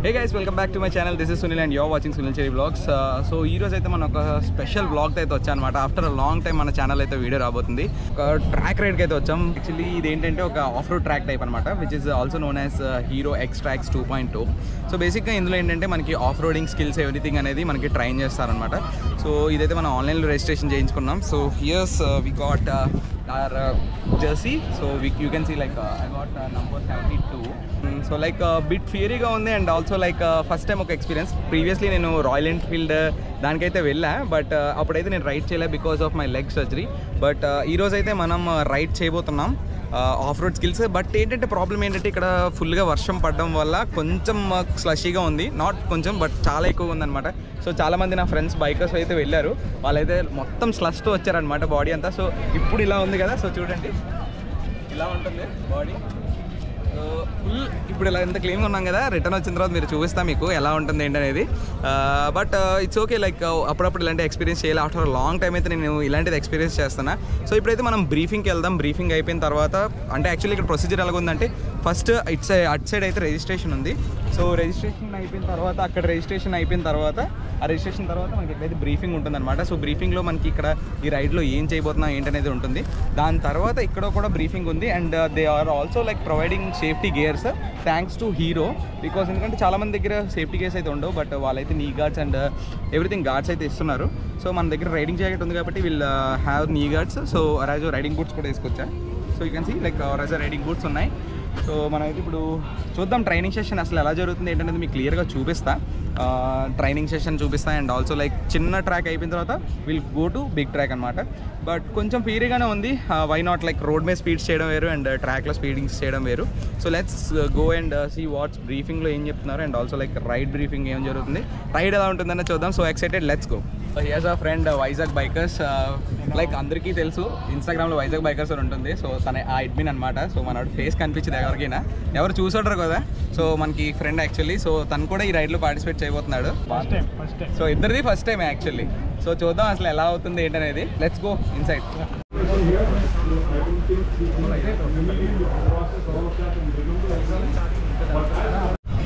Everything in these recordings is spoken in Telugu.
Hey guys, welcome back to my channel. This is Sunil and you're watching Sunil Cherry Vlogs. So ee roju aithe man oka special vlog tho vacha anamata. After a long time mana channel aithe video rabotundi. Oka track ride ki aithe vacham. Actually idi entante oka off-road track type anamata, which is also known as Hero X-Trax 2.2. So basically indulo entante manaki off-roading skills everything anedi manaki train chestaru anamata. So idaithe mana online lo registration cheyinchukunnam. So here's we got our jersey. So you can see like I got number 72. So like a bit fiery ga undi and also like first time oka experience. Previously nenu Royal Enfield danikaithe vella, but appudaithe nenu ride cheyala because of my leg surgery. But ee roju aithe manam ride cheyabothunam of road skills. But ఏంటంటే ప్రాబ్లం ఏంటంటే ఇక్కడ ఫుల్గా వర్షం పడడం వల్ల కొంచెం స్లషీగా ఉంది, నాట్ కొంచెం బట్ చాలా ఎక్కువగా ఉందన్నమాట. సో చాలామంది నా ఫ్రెండ్స్ బైకర్స్ అయితే వెళ్ళారు, వాళ్ళైతే మొత్తం స్లష్తో వచ్చారనమాట బాడీ అంతా. సో ఇప్పుడు ఇలా ఉంది కదా, సో చూడండి ఇలా ఉంటుంది బాడీ. సో ఫుల్ ఇప్పుడు ఇలా ఎంత క్లీన్గా ఉన్నాం కదా, రిటర్న్ వచ్చిన తర్వాత మీరు చూపిస్తాను మీకు ఎలా ఉంటుంది ఏంటనేది. బట్ ఇట్స్ ఓకే, లైక్ అప్పుడప్పుడు ఇలాంటి ఎక్స్పీరియన్స్ చేయాలి. ఆఫ్టర్ లాంగ్ టైం అయితే నేను ఇలాంటిది ఎక్స్పీరియన్స్ చేస్తాను. సో ఇప్పుడైతే మనం బ్రీఫింగ్కి వెళ్దాం. బ్రీఫింగ్ అయిపోయిన తర్వాత అంటే యాక్చువల్లీ ఇక్కడ ప్రొసీజర్ ఎలాగ ఉందంటే ఫస్ట్ అటు సైడ్ అయితే రిజిస్ట్రేషన్ ఉంది. సో రిజిస్ట్రేషన్ అయిపోయిన తర్వాత అక్కడ రిజిస్ట్రేషన్ అయిపోయిన తర్వాత ఆ రిజిస్ట్రేషన్ తర్వాత మనకి ఎక్కడైతే బ్రీఫింగ్ ఉంటుందన్నమాట. సో బ్రీఫింగ్లో మనకి ఇక్కడ ఈ రైడ్లో ఏం చేయబోతున్నాం ఏంటనేది ఉంటుంది. దాని తర్వాత ఇక్కడ కూడా బ్రీఫింగ్ ఉంది and they are also like providing safety gears thanks to Hero. Because ఎందుకంటే చాలామంది దగ్గర సేఫ్టీ గేర్స్ అయితే ఉండవు, బట్ వాళ్ళైతే నీ గార్డ్స్ అండ్ ఎవ్రీథింగ్ గార్డ్స్ అయితే ఇస్తున్నారు. సో మన దగ్గర రైడింగ్ జాకెట్ ఉంది కాబట్టి వీళ్ళు హ్యావ్ నీ గార్డ్స్. సో అరాజు రైడింగ్ బూట్స్ కూడా వేసుకొచ్చా. So you can see like అరాజు రైడింగ్ బూట్స్ ఉన్నాయి. సో మనమైతే ఇప్పుడు చూద్దాం ట్రైనింగ్ సెషన్ అసలు ఎలా జరుగుతుంది ఏంటనేది మీకు క్లియర్గా చూపిస్తా. ట్రైనింగ్ సెషన్ చూపిస్తా అండ్ ఆల్సో లైక్ చిన్న ట్రాక్ అయిపోయిన తర్వాత will go to big track అనమాట. బట్ కొంచెం ఫీరీగానే ఉంది. వై నాట్ లైక్ రోడ్ మీద స్పీడ్స్ చేయడం వేరు అండ్ ట్రాక్లో స్పీడింగ్స్ చేయడం వేరు. So let's go and see what's బ్రీఫింగ్లో ఏం చెప్తున్నారు and also like ride briefing ఏం జరుగుతుంది, రైడ్ ఎలా ఉంటుందని చూద్దాం. So excited, let's go. Here's a friend Vizag bikers. Like అందరికీ తెలుసు ఇన్స్టాగ్రామ్లో వైజాగ్ బైకర్స్ అని ఉంటుంది. సో తన ఆ అడ్మిన్ అనమాట. సో మనోడు ఫేస్ కనిపించింది ఎవరికైనా, ఎవరు చూసాడరు కదా. సో మనకి ఫ్రెండ్ యాక్చువల్లీ. సో తను కూడా ఈ రైడ్లో పార్టిసిపేట్ చేయబోతున్నాడు. సో ఇద్దరిది ఫస్ట్ టైం యాక్చువల్లీ. సో చూద్దాం అసలు ఎలా అవుతుంది ఏంటనేది. Let's go inside.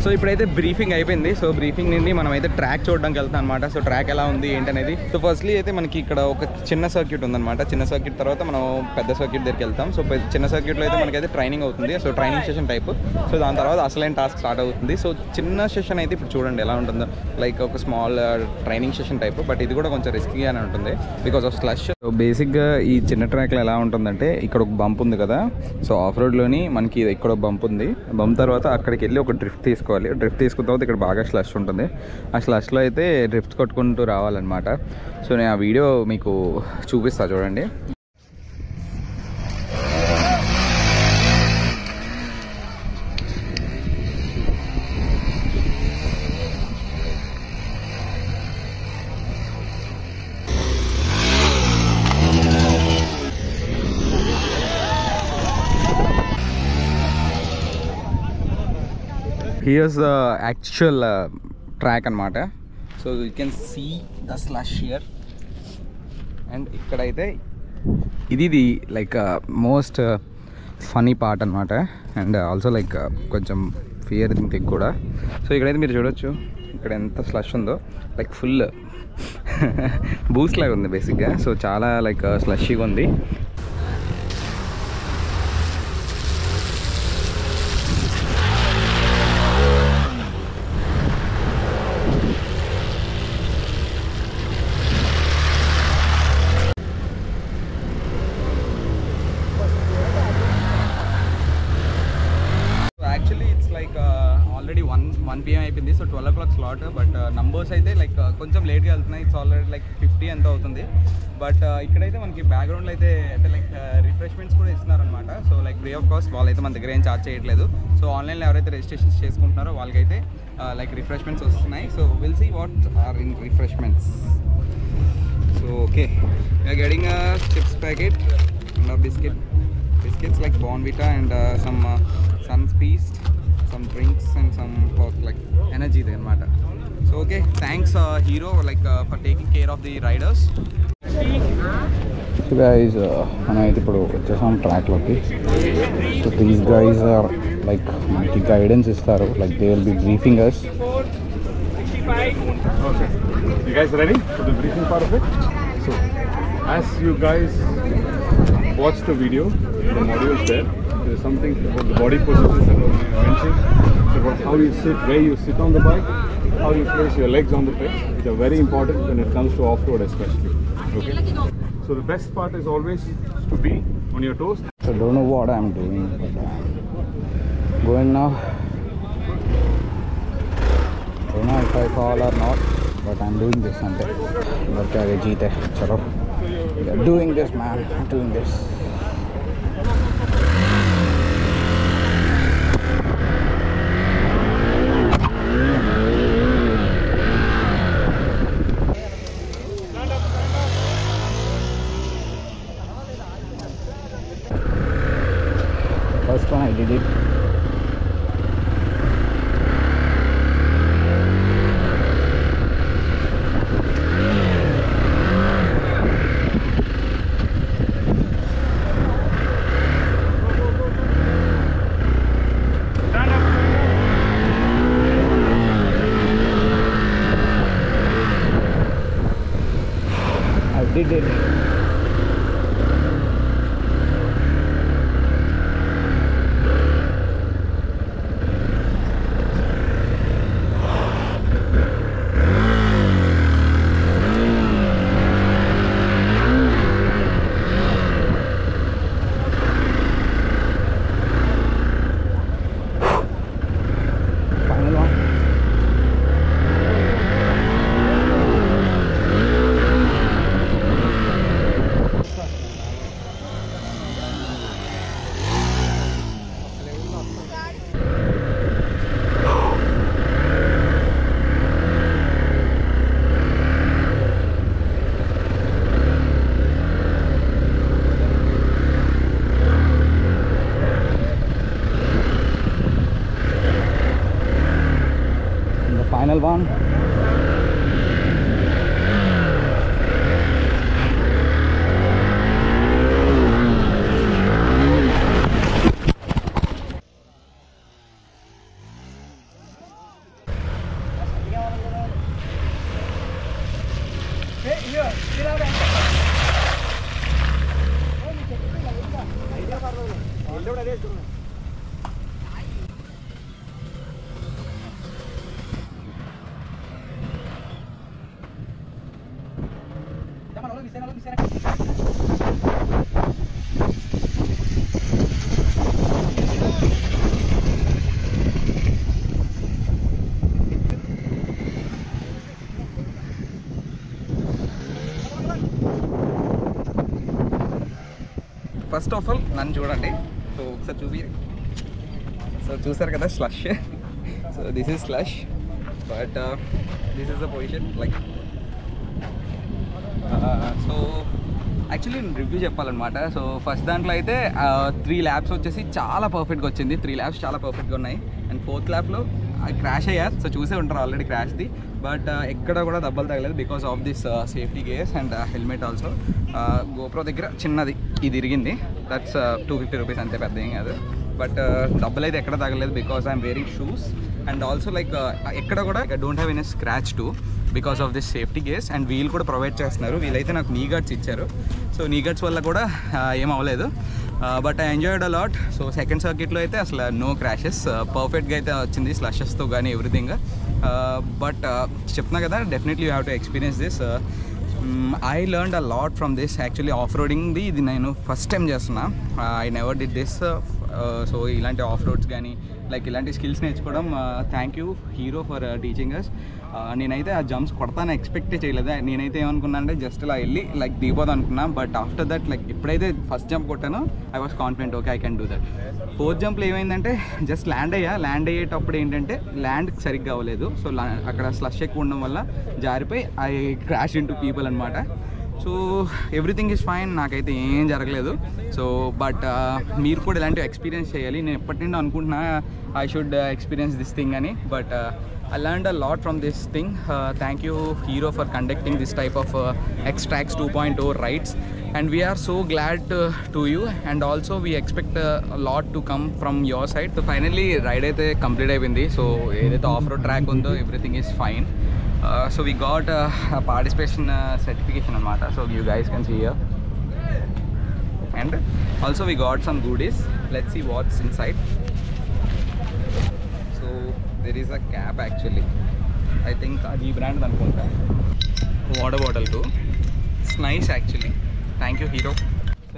సో ఇప్పుడైతే బ్రీఫింగ్ అయిపోయింది. సో బ్రీఫింగ్ నుండి మనం అయితే ట్రాక్ చూడడానికి వెళ్తాం అనమాట. సో ట్రాక్ ఎలా ఉంది ఏంటనేది. సో ఫస్ట్లీ అయితే మనకి ఇక్కడ ఒక చిన్న సర్క్యూట్ ఉందన్నమాట. చిన్న సర్క్యూట్ తర్వాత మనం పెద్ద సర్క్యూట్ దగ్గరికి వెళ్తాం. సో చిన్న సర్క్యూట్లో అయితే మనకైతే ట్రైనింగ్ అవుతుంది. So training session type. So దాని తర్వాత అసలైన టాస్క్ స్టార్ట్ అవుతుంది. సో చిన్న సెషన్ అయితే ఇప్పుడు చూడండి ఎలా ఉంటుందో, లైక్ ఒక small training session type. But ఇది కూడా కొంచెం రిస్కీగానే ఉంటుంది బికాస్ ఆఫ్ స్లష్. సో బేసిక్గా ఈ చిన్న ట్రాక్లో ఎలా ఉంటుందంటే ఇక్కడ ఒక బంప్ ఉంది కదా. సో ఆఫ్ రోడ్లోని మనకి ఇక్కడ ఒక బంప్ ఉంది. బంప్ తర్వాత అక్కడికి వెళ్ళి ఒక డ్రిఫ్ట్ తీసుకోవాలి. డ్రిఫ్ట్ తీసుకున్న తర్వాత ఇక్కడ బాగా స్లష్ ఉంటుంది. ఆ స్లష్లో అయితే డ్రిఫ్ట్ కొట్టుకుంటూ రావాలన్నమాట. సో నేను ఆ వీడియో మీకు చూపిస్తా చూడండి. Here's the actual track అనమాట. So you can see the slush here. And ఇక్కడైతే ఇది లైక్ మోస్ట్ ఫనీ పార్ట్ అనమాట. అండ్ ఆల్సో లైక్ కొంచెం ఫియర్ థింగ్ కూడా. సో ఇక్కడైతే మీరు చూడొచ్చు ఇక్కడ ఎంత స్లష్ ఉందో, లైక్ ఫుల్ బూస్ట్ లాగా ఉంది బేసిక్గా. సో చాలా లైక్ స్లషీగా ఉంది. ఆల్రెడీ 1 PM అయిపోయింది. So 12 o'clock slot. But numbers అయితే లైక్ కొంచెం లేట్గా వెళ్తున్నాయి. ఇట్స్ ఆల్రెడీ లైక్ 50 ఎంత అవుతుంది. బట్ ఇక్కడైతే మనకి బ్యాక్గ్రౌండ్లో అయితే అంటే లైక్ రిఫ్రెష్మెంట్స్ కూడా ఇస్తున్నారనమాట. So like free of cost. వాళ్ళైతే మన దగ్గర ఏం ఛార్జ్ చేయట్లేదు. సో ఆన్లైన్లో ఎవరైతే రిజిస్ట్రేషన్స్ చేసుకుంటున్నారో వాళ్ళకైతే లైక్ రిఫ్రెష్మెంట్స్ వస్తున్నాయి. So will see what are in refreshments. So okay, we're getting a chips packet and biscuits like Bonvita and some Sunfeast, some drinks and some like energy there matter. So okay, thanks Hero like for taking care of the riders. So guys, మనమైతే ఇప్పుడు వచ్చేసాం ట్రాక్లోకి. So these guys are like మనకి గైడెన్స్ ఇస్తారు, like they will be briefing us. Okay, you guys ready for the briefing part of it? So as you guys watch the video, the modules there's something about the body positions that I mentioned, about how you sit, where you sit on the bike, how you place your legs on the pedals, which are very important when it comes to off-road especially. Okay, so the best part is always to be on your toes. So don't know what I'm doing, but going now. Don't know if I fall or not, but I'm doing this ante. But आगे जीते चलो. We are doing this, man. I'm doing this. First one I did it. I did it. Final one. And the final one. First of all నన్ను చూడండి. సో ఒకసారి చూపి. సో చూసారు కదా slush. So this is slush, but this is the position like. So actually నేను రివ్యూ చెప్పాలన్నమాట. సో ఫస్ట్ దాంట్లో అయితే 3 ల్యాబ్స్ వచ్చేసి చాలా పర్ఫెక్ట్గా వచ్చింది. 3 ల్యాబ్స్ చాలా పర్ఫెక్ట్గా ఉన్నాయి. అండ్ 4th ల్యాబ్లో క్రాష్ అయ్యారు. సో చూసే ఉంటారు ఆల్రెడీ క్రాష్ది, బట్ ఎక్కడ కూడా దెబ్బలు తగలేదు because of this safety gears and helmet also. GoPro దగ్గర చిన్నది ఇది ఇరిగింది, దట్స్ 250 రూపీస్, అంతే, పెద్ద ఏం కాదు. బట్ డబ్బులు అయితే ఎక్కడ తగలేదు because I'm wearing shoes. And also like ఎక్కడ కూడా don't have any scratch too because of this safety gears. And wheel కూడా ప్రొవైడ్ చేస్తున్నారు. వీళ్ళైతే నాకు నీ గార్డ్స్ ఇచ్చారు. సో నీ గార్డ్స్ వల్ల కూడా ఏం అవ్వలేదు. But I enjoyed a lot. So second సర్క్యూట్లో అయితే అసలు నో క్రాషెస్, పర్ఫెక్ట్గా అయితే వచ్చింది స్లషెస్తో కానీ ఎవ్రీథింగ్. బట్ చెప్తున్నా కదా, definitely you have to experience this. I learned a lot from this. Actually off రోడింగ్ది ఇది నేను ఫస్ట్ టైం చేస్తున్నా. I never did this. So ఇలాంటి ఆఫ్ రోడ్స్ కానీ లైక్ ఇలాంటి స్కిల్స్ నేర్చుకోవడం, thank you Hero for teaching us. నేనైతే ఆ జంప్స్ కొడతాను ఎక్స్పెక్టే చేయలేదు. నేనైతే ఏమనుకున్నా అంటే జస్ట్ ఇలా వెళ్ళి లైక్ దిగిపోదాం అనుకున్నా. బట్ ఆఫ్టర్ దట్ లైక్ ఎప్పుడైతే ఫస్ట్ జంప్ కొట్టానో I was confident, okay I can do that. 4th జంప్లో ఏమైందంటే జస్ట్ ల్యాండ్ అయ్యేటప్పుడు ఏంటంటే ల్యాండ్ సరిగ్గా అవ్వలేదు. సో అక్కడ స్లష్ ఎక్కువ ఉండడం వల్ల జారిపోయి ఐ క్రాష్ ఇంటూ పీపుల్ అనమాట. సో ఎవ్రీథింగ్ ఈజ్ ఫైన్, నాకైతే ఏం జరగలేదు. సో బట్ మీరు కూడా ఇలాంటివి ఎక్స్పీరియన్స్ చేయాలి. నేను ఎప్పటి నుండి అనుకుంటున్నా I should experience this thing అని. But I learned a lot from this thing. Thank you Hero for conducting this type of Xtrax 2.0 rides. and we are so glad to you, and also we expect a lot to come from your side. So finally ride aithe complete ayindi. So edaithe off-road track undo, everything is fine. So we got a participation certification anamata, so you guys can see here, and also we got some goodies. Let's see what's inside. So there is a cap actually, I think adi brand anukunta. Water bottle too, it's nice actually. Thank you Hero.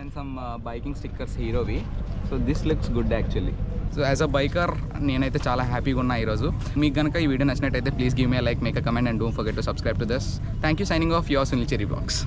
And some biking stickers Hero vi. So this looks good actually. So as a biker నేనైతే చాలా హ్యాపీగా ఉన్నా ఈరోజు. మీకు కనుక ఈ వీడియో నచ్చినట్టయితే please give me like, make a comment, and don't forget to subscribe to this. Thank you. Signing off your Sunil Cherry blogs.